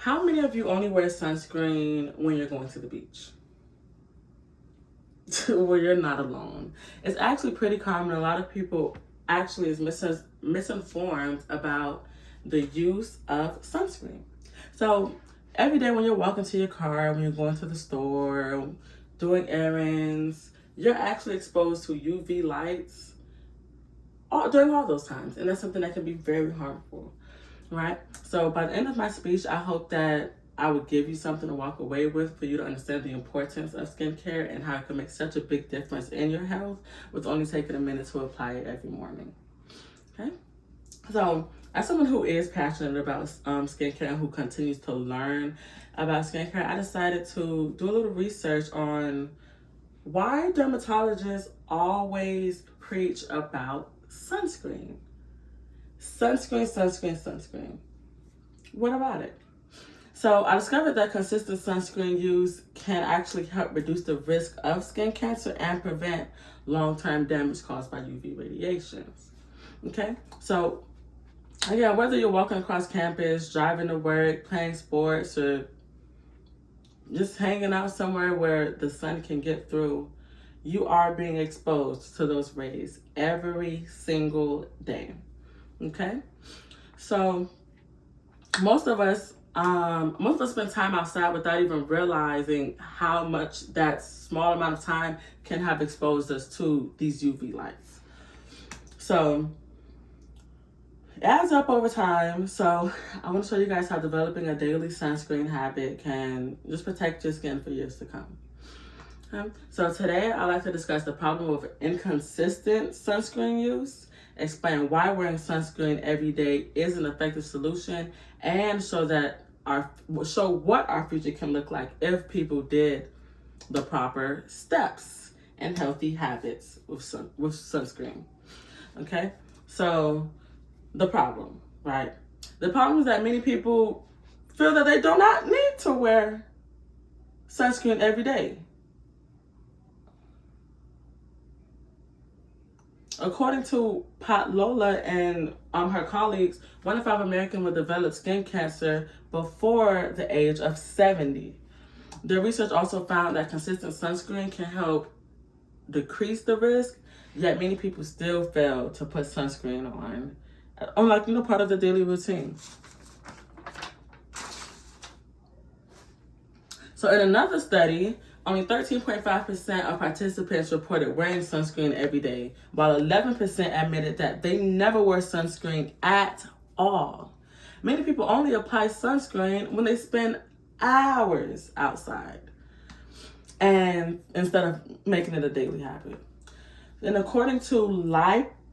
How many of you only wear sunscreen when you're going to the beach? Well, you're not alone. It's actually pretty common. A lot of people actually is misinformed about the use of sunscreen. So every day when you're walking to your car, when you're going to the store, doing errands, you're actually exposed to UV lights during all those times. And that's something that can be very harmful, right? So by the end of my speech, I hope that I would give you something to walk away with for you to understand the importance of skincare and how it can make such a big difference in your health with only taking a minute to apply it every morning. Okay? So as someone who is passionate about skincare and who continues to learn about skincare, I decided to do a little research on why dermatologists always preach about sunscreen. Sunscreen. What about it? So I discovered that consistent sunscreen use can actually help reduce the risk of skin cancer and prevent long-term damage caused by UV radiations. Okay, so again, whether you're walking across campus, driving to work, playing sports, or just hanging out somewhere where the sun can get through, you are being exposed to those rays every single day. Okay, so most of us spend time outside without even realizing how much that small amount of time can have exposed us to these UV lights. So it adds up over time. So I want to show you guys how developing a daily sunscreen habit can just protect your skin for years to come. So today I'd like to discuss the problem of inconsistent sunscreen use, explain why wearing sunscreen every day is an effective solution, and show what our future can look like if people did the proper steps and healthy habits with sunscreen. Okay, so the problem, right? The problem is that many people feel that they do not need to wear sunscreen every day. According to Pat Lola and her colleagues, 1 in 5 Americans will develop skin cancer before the age of 70. The research also found that consistent sunscreen can help decrease the risk, yet many people still fail to put sunscreen on, part of the daily routine. So in another study, only 13.5% of participants reported wearing sunscreen every day, while 11% admitted that they never wore sunscreen at all. Many people only apply sunscreen when they spend hours outside, and instead of making it a daily habit. And according to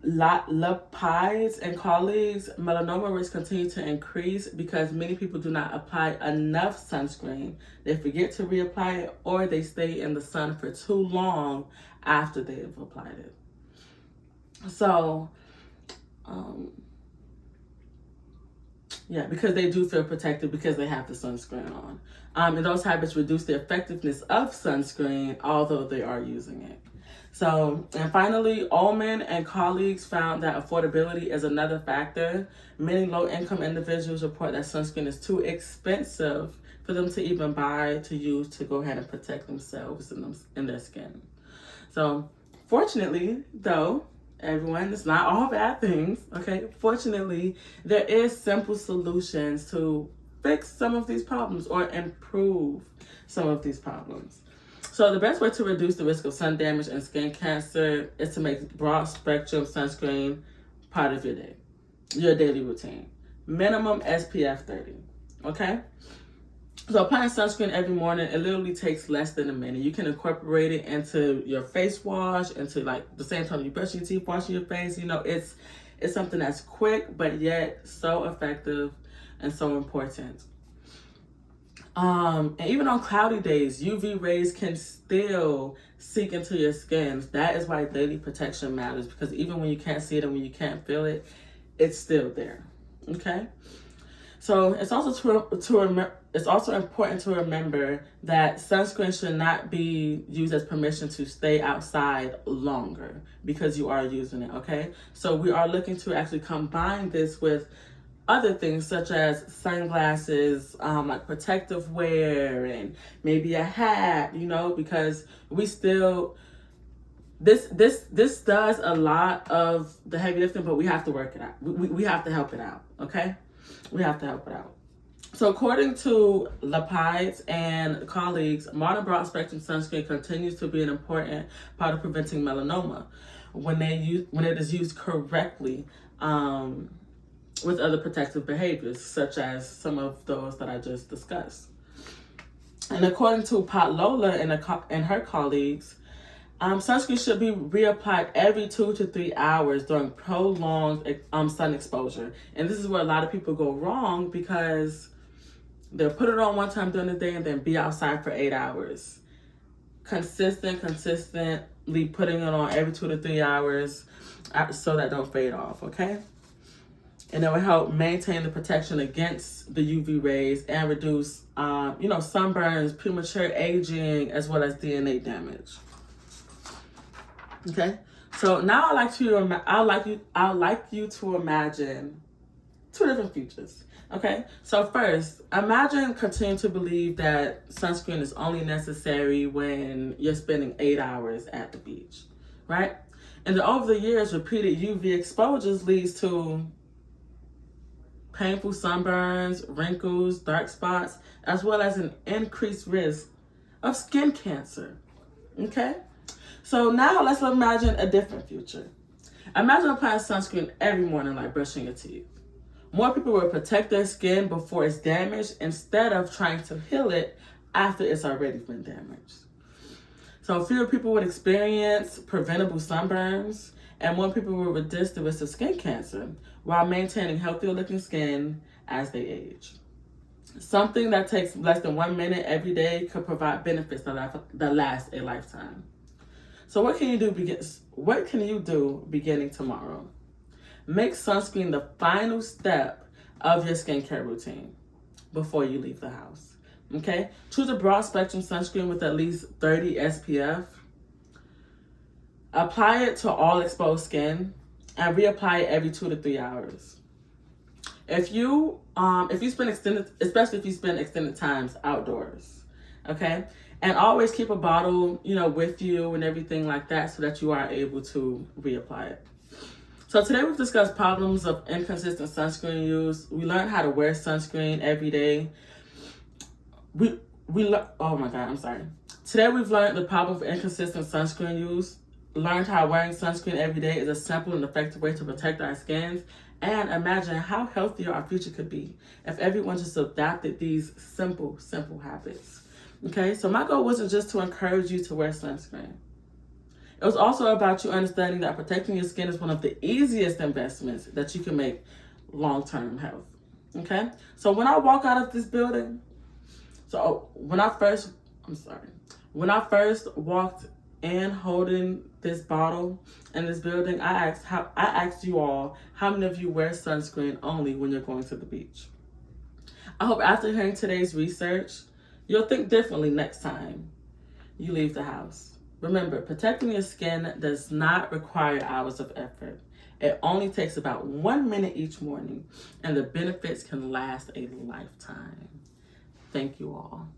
Lapides and colleagues, melanoma risk continue to increase because many people do not apply enough sunscreen. They forget to reapply it, or they stay in the sun for too long after they have applied it. So, because they do feel protected because they have the sunscreen on. And those habits reduce the effectiveness of sunscreen, although they are using it. So, and finally, Ullman and colleagues found that affordability is another factor. Many low-income individuals report that sunscreen is too expensive for them to even buy, to use, to go ahead and protect themselves and their skin. So, fortunately, though, everyone, it's not all bad things, okay? Fortunately, there is simple solutions to fix some of these problems or improve some of these problems. So the best way to reduce the risk of sun damage and skin cancer is to make broad spectrum sunscreen part of your daily routine. Minimum SPF 30, okay? So applying sunscreen every morning, it literally takes less than a minute. You can incorporate it into your face wash, into the same time you brush your teeth, washing your face. It's something that's quick, but yet so effective and so important. And even on cloudy days, UV rays can still seep into your skin. That is why daily protection matters, because even when you can't see it and when you can't feel it, it's still there. Okay? So it's also important to remember that sunscreen should not be used as permission to stay outside longer because you are using it, okay? So we are looking to actually combine this with other things such as sunglasses, like protective wear, and maybe a hat, because we still, this does a lot of the heavy lifting, but we have to work it out. We have to help it out, okay? We have to help it out. So according to Lapides and colleagues, modern broad spectrum sunscreen continues to be an important part of preventing melanoma when it is used correctly, with other protective behaviors, such as some of those that I just discussed. And according to Pat Lola and her colleagues, sunscreen should be reapplied every 2 to 3 hours during prolonged sun exposure. And this is where a lot of people go wrong, because they'll put it on one time during the day and then be outside for 8 hours. Consistently putting it on every 2 to 3 hours so that don't fade off, okay? And it will help maintain the protection against the UV rays and reduce, sunburns, premature aging, as well as DNA damage. Okay, so now I'd like you to imagine 2 different futures. Okay, so first, imagine continuing to believe that sunscreen is only necessary when you're spending 8 hours at the beach, right? And over the years, repeated UV exposures leads to painful sunburns, wrinkles, dark spots, as well as an increased risk of skin cancer. Okay? So now let's imagine a different future. Imagine applying sunscreen every morning like brushing your teeth. More people will protect their skin before it's damaged instead of trying to heal it after it's already been damaged. So fewer people would experience preventable sunburns, and more people will reduce the risk of skin cancer while maintaining healthier looking skin as they age. Something that takes less than 1 minute every day could provide benefits that last a lifetime. So what can you do beginning tomorrow? Make sunscreen the final step of your skincare routine before you leave the house. Okay? Choose a broad spectrum sunscreen with at least 30 SPF. Apply it to all exposed skin and reapply it every 2 to 3 hours. If you spend extended times outdoors, okay? And always keep a bottle, with you and everything like that so that you are able to reapply it. So today we've discussed problems of inconsistent sunscreen use. We learned how to wear sunscreen every day. Today we've learned the problem of inconsistent sunscreen use, learned how wearing sunscreen every day is a simple and effective way to protect our skins, and imagine how healthier our future could be if everyone just adopted these simple habits. Okay, so my goal wasn't just to encourage you to wear sunscreen. It was also about you understanding that protecting your skin is one of the easiest investments that you can make long-term health. Okay, so when I walk out of this building, when I first walked in holding this bottle in this building, I asked you all, how many of you wear sunscreen only when you're going to the beach? I hope after hearing today's research, you'll think differently next time you leave the house. Remember, protecting your skin does not require hours of effort. It only takes about 1 minute each morning, and the benefits can last a lifetime. Thank you all.